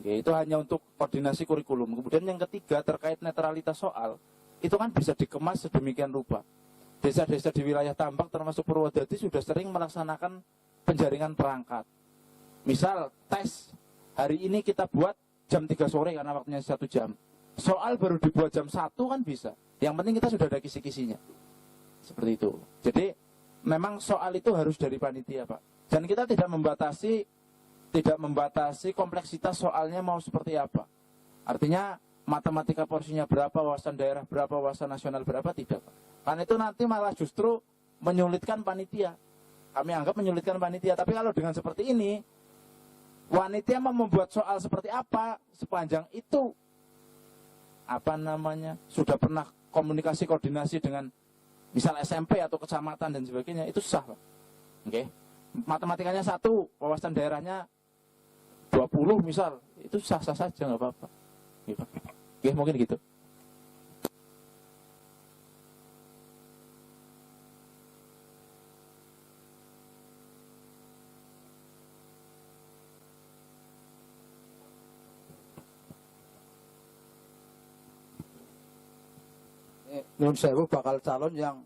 Oke, itu hanya untuk koordinasi kurikulum. Kemudian yang ketiga terkait netralitas soal, itu kan bisa dikemas sedemikian rupa. Desa-desa di wilayah Tambak termasuk Purwodadi sudah sering melaksanakan penjaringan perangkat. Misal tes hari ini kita buat jam 3 sore karena waktunya 1 jam. Soal baru dibuat jam 1 kan bisa. Yang penting kita sudah ada kisi-kisinya. Seperti itu. Jadi memang soal itu harus dari panitia Pak. Dan kita tidak membatasi kompleksitas soalnya mau seperti apa. Artinya matematika porsinya berapa, wawasan daerah berapa, wawasan nasional berapa, tidak Pak. Karena itu nanti malah justru menyulitkan panitia. Kami anggap menyulitkan panitia. Tapi kalau dengan seperti ini, panitia mau membuat soal seperti apa, sepanjang itu sudah pernah komunikasi koordinasi dengan misal SMP atau kecamatan dan sebagainya, itu sah Pak. Oke. Matematikanya 1, wawasan daerahnya 20 misal, itu sah-sah saja nggak apa-apa. Oke, mungkin gitu. Nun sewu bakal calon yang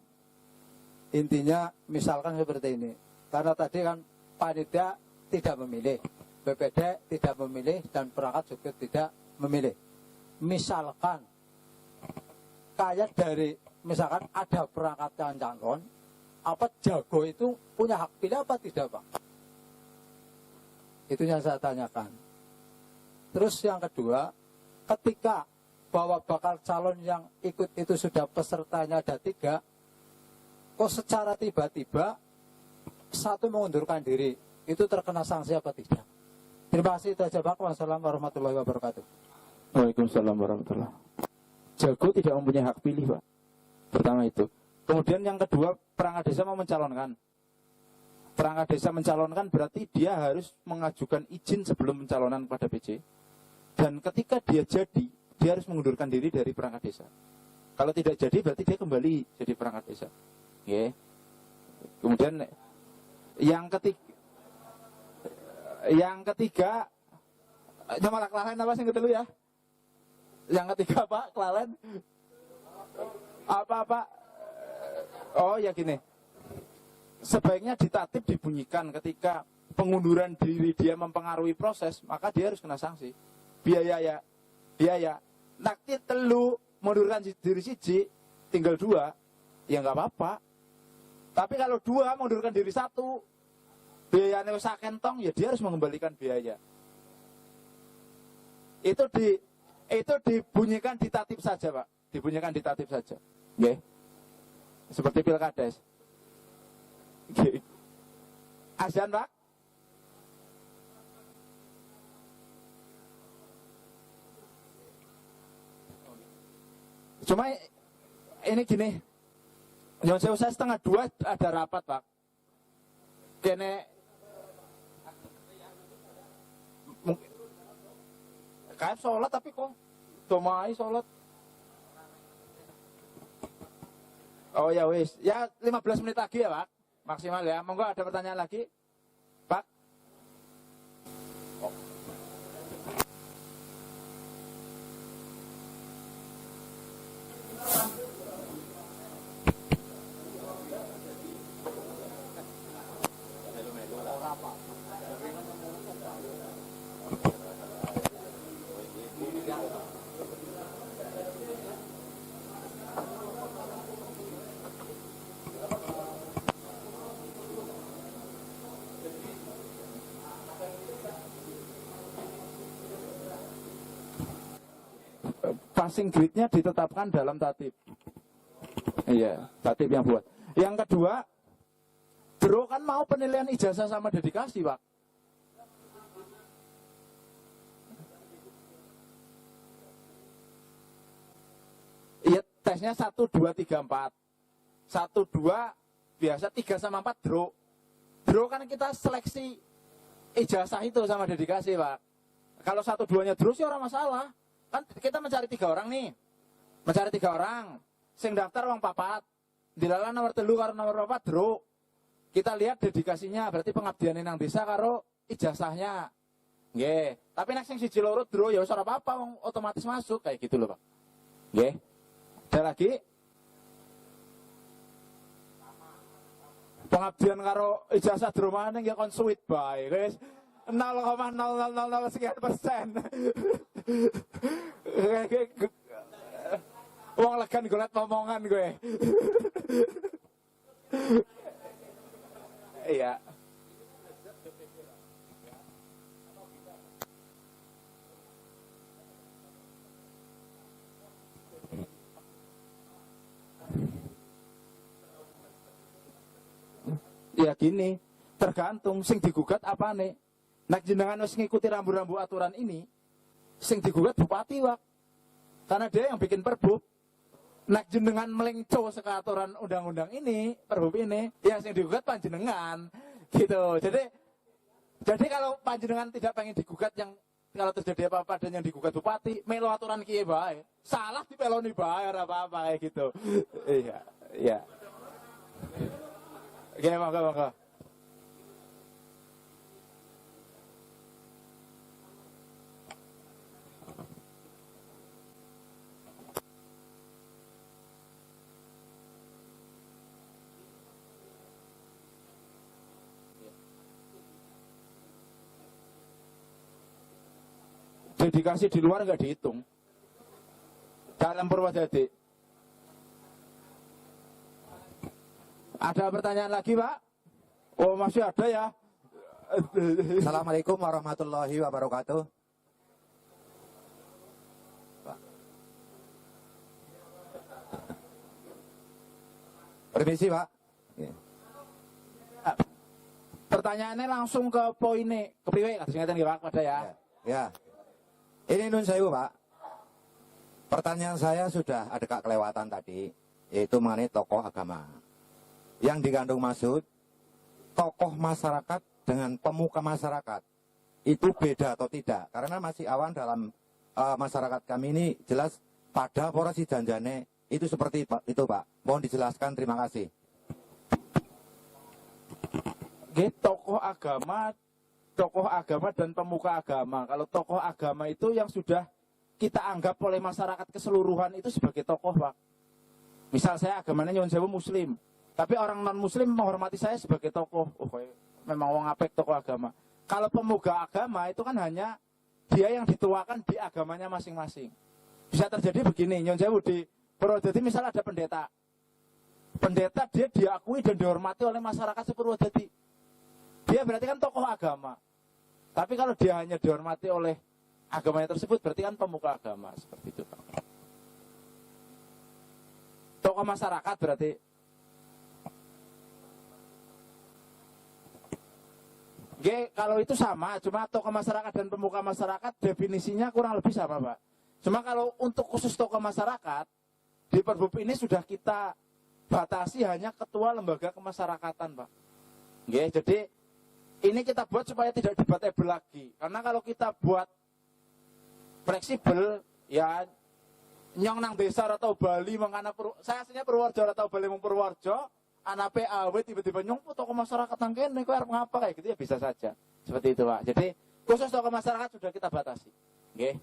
intinya misalkan seperti ini. Karena tadi kan panitia tidak memilih, BPD tidak memilih, dan perangkat juga tidak memilih. Misalkan kayak dari misalkan ada perangkat calon, apa jago itu punya hak pilih apa tidak, Pak? Itu yang saya tanyakan. Terus yang kedua, ketika bahwa bakal calon yang ikut itu sudah pesertanya ada 3, kok secara tiba-tiba satu mengundurkan diri, itu terkena sanksi apa tidak? Terima kasih, itu aja Pak. Wassalamualaikum warahmatullahi wabarakatuh. Waalaikumsalam warahmatullahi. Jago tidak mempunyai hak pilih, Pak. Pertama itu. Kemudian yang kedua, perangkat desa mau mencalonkan. Perangkat desa mencalonkan berarti dia harus mengajukan izin sebelum pencalonan kepada PJ. Dan ketika dia jadi, dia harus mengundurkan diri dari perangkat desa. Kalau tidak jadi, berarti dia kembali jadi perangkat desa. Oke. Kemudian yang ketiga, malah kelalen apa sih ketelu ya? Yang ketiga Pak, kelalen apa? Oh ya gini, sebaiknya ditatip dibunyikan ketika pengunduran diri dia mempengaruhi proses, maka dia harus kena sanksi. Biaya. Nakti telu mundurkan diri siji, tinggal 2, ya nggak apa-apa. Tapi kalau 2 mundurkan diri 1, biayanya usaha kentong, ya dia harus mengembalikan biaya. Itu dibunyikan ditatip saja, Pak. Dibunyikan ditatip saja. Nggih. Seperti pilkades. Nggih. Azan, Pak. Cuma ini gini. Yang saya 1:30 ada rapat, Pak. Kene kayak sholat tapi kok domai sholat. Oh ya wis, ya 15 menit lagi ya Pak, maksimal ya. Monggo ada pertanyaan lagi, Pak. Oh. Passing grade-nya ditetapkan dalam tatip. Iya, tatip yang buat. Yang kedua, Bro kan mau penilaian ijazah sama dedikasi, Pak. Iya, tesnya 1, 2, 3, 4. 1, 2, biasa 3 sama 4 Bro. Bro kan kita seleksi ijazah itu sama dedikasi, Pak. Kalau 1, 2-nya Bro sih orang masalah. Kan kita mencari 3 orang nih. Mencari 3 orang. Sing daftar wong 4. Dilala nomor 3 karo nomor 4 Bro. Kita lihat dedikasinya, berarti pengabdian nang desa karo ijazahnya. Nggih. Tapi nek sing 1 loro Bro ya wis ora apa-apa wong otomatis masuk kayak gitu loh, Pak. Nggih. Ada lagi? Pengabdian karo ijazah Bro maneh ya kon suwit bae, guys. 0,0000 sekian persen. Wong legan golet omongan gue. Iya. Ya gini, tergantung sing digugat apa nih. Nek jenengan wis ngikuti rambu-rambu aturan ini, sing digugat bupati, Wak. Karena dia yang bikin perbub. Nek jenengan melengco saka aturan undang-undang ini, perbub ini, ya sing digugat panjenengan. Gitu. Jadi kalau panjenengan tidak pengen digugat yang kalau terjadi apa-apa dan yang digugat bupati, melo aturan kiye bae. Salah dipeloni bae ora apa-apa kayak gitu. Iya. Oke, monggo. dedikasi di luar nggak dihitung. Dalam Purwodadi. Ada pertanyaan lagi, Pak? Oh, masih ada ya. Assalamualaikum warahmatullahi wabarakatuh. Permisi, Pak. Pertanyaannya langsung ke poinnya. Kepriwe, kasih ya, Pak, pada ya. Ya. Ini nun sewu, Pak. Pertanyaan saya sudah ada kelewatan tadi, yaitu mengenai tokoh agama. Yang digandung maksud, tokoh masyarakat dengan pemuka masyarakat. Itu beda atau tidak? Karena masih awam dalam masyarakat kami ini jelas pada porsi janjane itu seperti itu, Pak. Mohon dijelaskan, terima kasih. Tokoh agama dan pemuka agama. Kalau tokoh agama itu yang sudah kita anggap oleh masyarakat keseluruhan itu sebagai tokoh, Pak. Misal saya agamanya Nyuwun Sewu Muslim, tapi orang non Muslim menghormati saya sebagai tokoh. Oh, memang wong apik tokoh agama. Kalau pemuka agama itu kan hanya dia yang dituakan di agamanya masing-masing. Bisa terjadi begini, Nyuwun Sewu di Purwodadi misal ada pendeta. Pendeta dia diakui dan dihormati oleh masyarakat Purwodadi. Dia berarti kan tokoh agama. Tapi kalau dia hanya dihormati oleh agamanya tersebut, berarti kan pemuka agama. Seperti itu, Pak. Tokoh masyarakat berarti. Kalau itu sama, cuma tokoh masyarakat dan pemuka masyarakat definisinya kurang lebih sama, Pak. Cuma kalau untuk khusus tokoh masyarakat, di Perbup ini sudah kita batasi hanya ketua lembaga kemasyarakatan, Pak. Jadi ini kita buat supaya tidak debatable lagi. Karena kalau kita buat fleksibel, ya nyong nang desa atau Bali mengana saya aslinya Purworejo atau Bali mung Purworejo, anak PAW tiba-tiba nyong tokoh masyarakat nang kene kowe arep ngapa kayak gitu ya bisa saja. Seperti itu, Pak. Jadi khusus tokoh masyarakat sudah kita batasi. Nggih.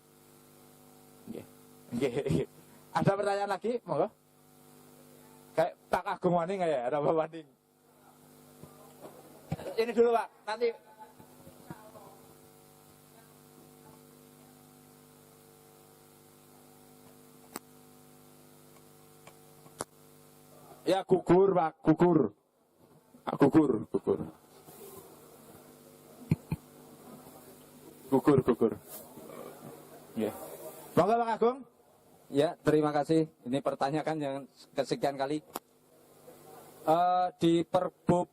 Nggih. Ada pertanyaan lagi? Monggo. Kayak Pak Agung Waning ya, ada Pak Waning. Ini dulu, Pak. Nanti ya gugur, Pak, gugur. Gugur. Ya. Monggo Pak Agung. Ya, terima kasih. Ini pertanyaan yang kesekian kali. Di Perbup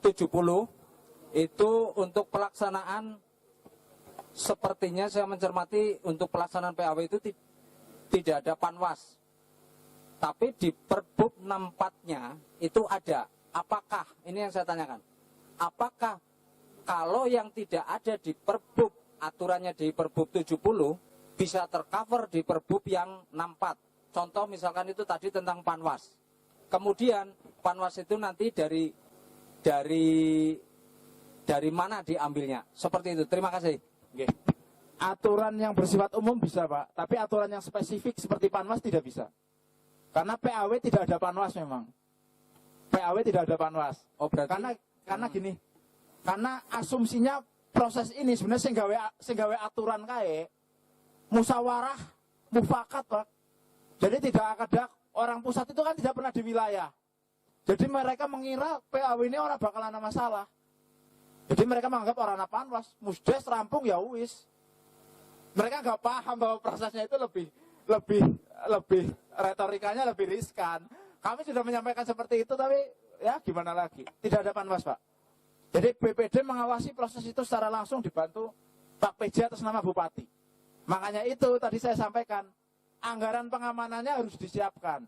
70 itu untuk pelaksanaan, sepertinya saya mencermati untuk pelaksanaan PAW itu tidak ada panwas. Tapi di Perbup 64-nya itu ada. Apakah, ini yang saya tanyakan, apakah kalau yang tidak ada di Perbup, aturannya di Perbup 70, bisa tercover di Perbup yang 64? Contoh misalkan itu tadi tentang panwas. Kemudian panwas itu nanti dari mana diambilnya? Seperti itu. Terima kasih. Oke. Aturan yang bersifat umum bisa, Pak. Tapi aturan yang spesifik seperti panwas tidak bisa. Karena PAW tidak ada panwas memang. PAW tidak ada panwas. Oh, berarti karena gini. Karena asumsinya proses ini sebenarnya sing gawe aturan kae musyawarah mufakat, Pak. Jadi tidak ada orang pusat itu kan tidak pernah di wilayah. Jadi mereka mengira PAW ini orang bakalan ada masalah. Jadi mereka menganggap orang panwas, musdes rampung ya wis. Mereka nggak paham bahwa prosesnya itu lebih retorikanya lebih riskan. Kami sudah menyampaikan seperti itu, tapi ya gimana lagi? Tidak ada panwas, Pak. Jadi BPD mengawasi proses itu secara langsung dibantu Pak PJ atas nama Bupati. Makanya itu tadi saya sampaikan, anggaran pengamanannya harus disiapkan.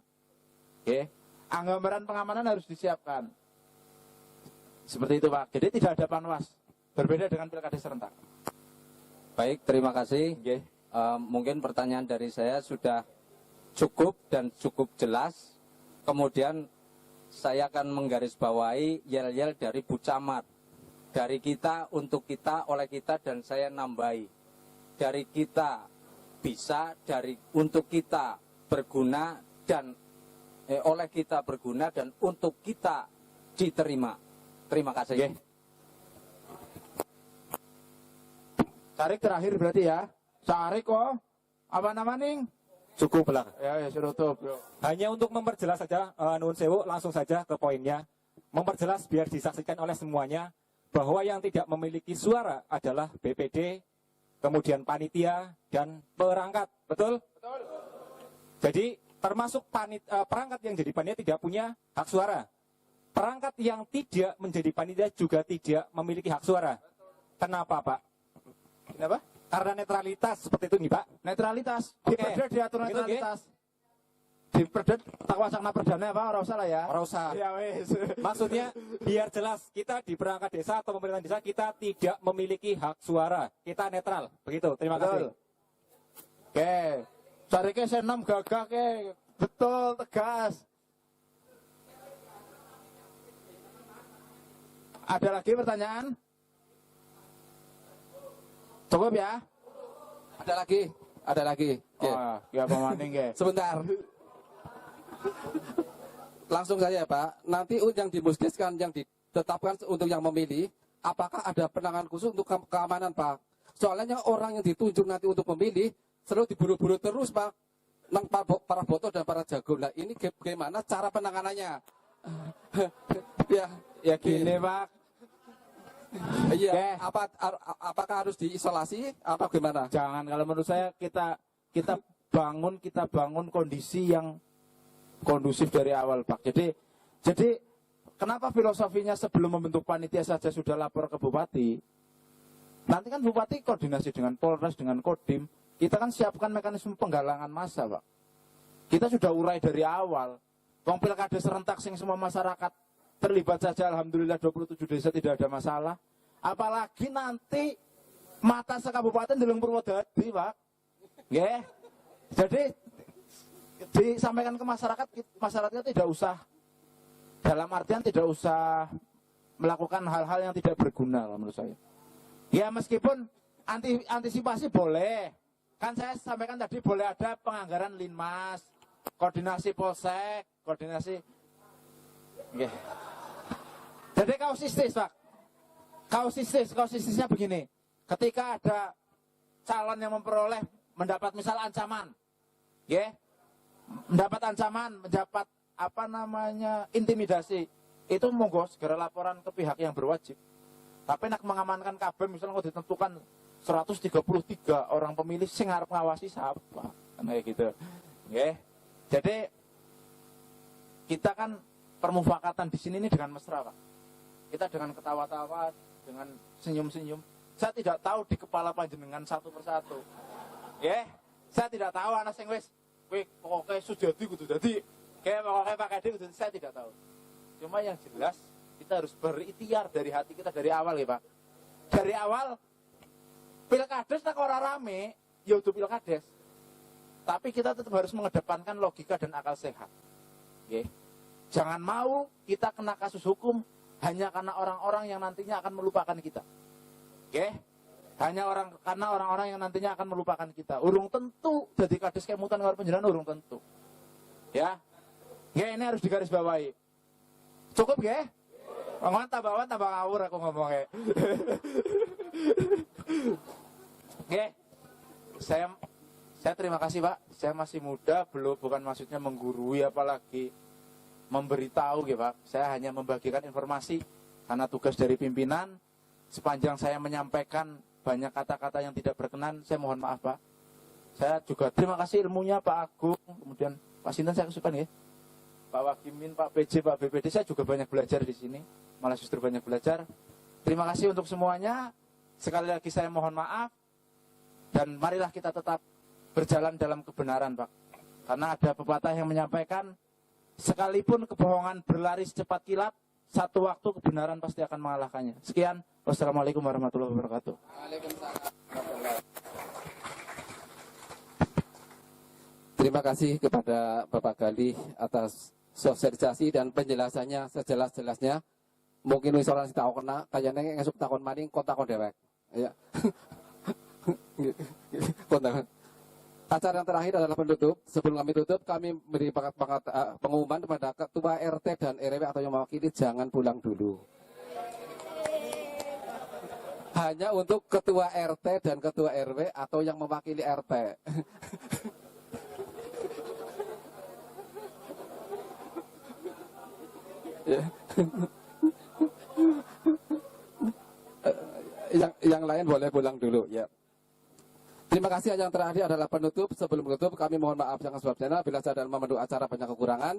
Oke. Anggaran pengamanan harus disiapkan. Seperti itu, Pak. Jadi tidak ada panwas. Berbeda dengan pilkada serentak. baik, terima kasih. Okay. Mungkin pertanyaan dari saya sudah cukup dan cukup jelas. Kemudian saya akan menggarisbawahi yel-yel dari Bu Camat. Dari kita, untuk kita, oleh kita, dan saya nambahi. Dari kita bisa, untuk kita berguna, dan oleh kita berguna, dan untuk kita diterima. Terima kasih. Okay. Tarik terakhir berarti ya. Cari kok. Apa namanya? Cukup lah. Ya, suruh tutup. Yuk. Hanya untuk memperjelas saja, Nuwun Sewu, langsung saja ke poinnya. Memperjelas biar disaksikan oleh semuanya bahwa yang tidak memiliki suara adalah BPD, kemudian panitia dan perangkat. Betul? Betul. Jadi termasuk perangkat yang jadi panitia tidak punya hak suara. Perangkat yang tidak menjadi panitia juga tidak memiliki hak suara. Kenapa, Pak? Kenapa? Karena netralitas seperti itu nih, Pak. Netralitas. Di Oke. Perda diatur Begitu, netralitas. Di Perda tak wacana perdana apa? Ora usah lah ya. Ora usah. Ya wis. Maksudnya biar jelas kita di perangkat desa atau pemerintahan desa kita tidak memiliki hak suara. Kita netral. Begitu. Terima kasih. Betul. Oke. Cari ke senom gagah ke. Betul, tegas. Ada lagi pertanyaan? Cukup ya? Ada lagi. Oke. Oh, ya pemaning ke. Sebentar. Langsung saja Pak, nanti yang dimusdeskan, yang ditetapkan untuk yang memilih, apakah ada penanganan khusus untuk keamanan Pak? Soalnya orang yang ditunjuk nanti untuk memilih, selalu diburu-buru terus Pak. Nang para boto dan para jago. Nah ini bagaimana cara penanganannya? Ya gini Pak. Iya, apakah harus diisolasi? Apa gimana? Jangan, kalau menurut saya kita bangun kondisi yang kondusif dari awal Pak. Jadi kenapa filosofinya sebelum membentuk panitia saja sudah lapor ke bupati? Nanti kan bupati koordinasi dengan Polres, dengan Kodim. Kita kan siapkan mekanisme penggalangan massa Pak. Kita sudah urai dari awal. Wong pilkada serentak sing semua masyarakat terlibat saja, alhamdulillah 27 desa tidak ada masalah. Apalagi nanti mata sekabupaten deleng Purwodadi, Pak. Nggih. Jadi disampaikan ke masyarakat tidak usah, dalam artian tidak usah melakukan hal-hal yang tidak berguna menurut saya. Ya meskipun antisipasi boleh. Kan saya sampaikan tadi boleh ada penganggaran Linmas, koordinasi Polsek, koordinasi. Yeah. Jadi kausistis Pak. Kausistisnya begini. Ketika ada calon yang mendapat misal ancaman. Ya. Mendapat ancaman, mendapat intimidasi. Itu monggo segera laporan ke pihak yang berwajib. Tapi nak mengamankan kabeh misalnya kalau ditentukan 133 orang pemilih sing arep ngawasi siapa? Kan kayak gitu. Nggih. Jadi kita kan permufakatan di sini ini dengan mesra, Pak. Kita dengan ketawa-tawa, dengan senyum-senyum. Saya tidak tahu di kepala panjenengan satu persatu. Nggih. Saya tidak tahu ana sing wis kowe pokoke Sujadi kudu dadi, kayak pokoke Pak Kadi kudu, saya tidak tahu. Cuma yang jelas kita harus berikhtiar dari hati kita dari awal ya, Pak. Dari awal Pilkades tak ora rame, ya udah Pilkades. Tapi kita tetap harus mengedepankan logika dan akal sehat. Okay. Jangan mau kita kena kasus hukum hanya karena orang-orang yang nantinya akan melupakan kita. Okay. Karena orang-orang yang nantinya akan melupakan kita. Urung tentu jadi kades kemutan ngawur penjelasan urung tentu. Ya. Ya ini harus digarisbawahi. Cukup ya? Ngomong tambah ngawur aku ngomongnya. Oke, saya terima kasih Pak. Saya masih muda, bukan maksudnya menggurui apalagi memberitahu ya Pak. Saya hanya membagikan informasi karena tugas dari pimpinan. Sepanjang saya menyampaikan banyak kata-kata yang tidak berkenan, saya mohon maaf Pak. Saya juga terima kasih ilmunya Pak Agung, kemudian Pak Sinten saya kesukaan ya. Pak Wakimin, Pak PJ, Pak BPD, saya juga banyak belajar di sini. Malah justru banyak belajar. Terima kasih untuk semuanya. Sekali lagi saya mohon maaf. Dan marilah kita tetap berjalan dalam kebenaran, Pak. Karena ada pepatah yang menyampaikan, sekalipun kebohongan berlari secepat kilat, satu waktu kebenaran pasti akan mengalahkannya. Sekian. Wassalamualaikum warahmatullahi wabarakatuh. Terima kasih kepada Bapak Gali atas sosialisasi dan penjelasannya sejelas-jelasnya. Mungkin wis ora tak kena, kayane ngesuk takon maning kok takon dewek. Ya. Acara yang terakhir adalah penutup. Sebelum kami tutup, kami beri pengumuman kepada Ketua RT dan RW atau yang mewakili jangan pulang dulu. hanya untuk ketua RT dan ketua RW atau yang mewakili RT. yang lain boleh pulang dulu ya. Terima kasih. Yang terakhir adalah penutup. Sebelum menutup kami mohon maaf yang sebab-sebabnya bila saya dalam memandu acara banyak kekurangan.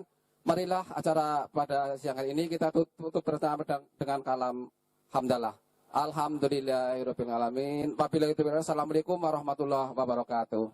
Marilah acara pada siang hari ini kita tutup bersama dengan kalam hamdalah. Alhamdulillahirabbil alamin. Wabillahi taufiq. Assalamualaikum warahmatullahi wabarakatuh.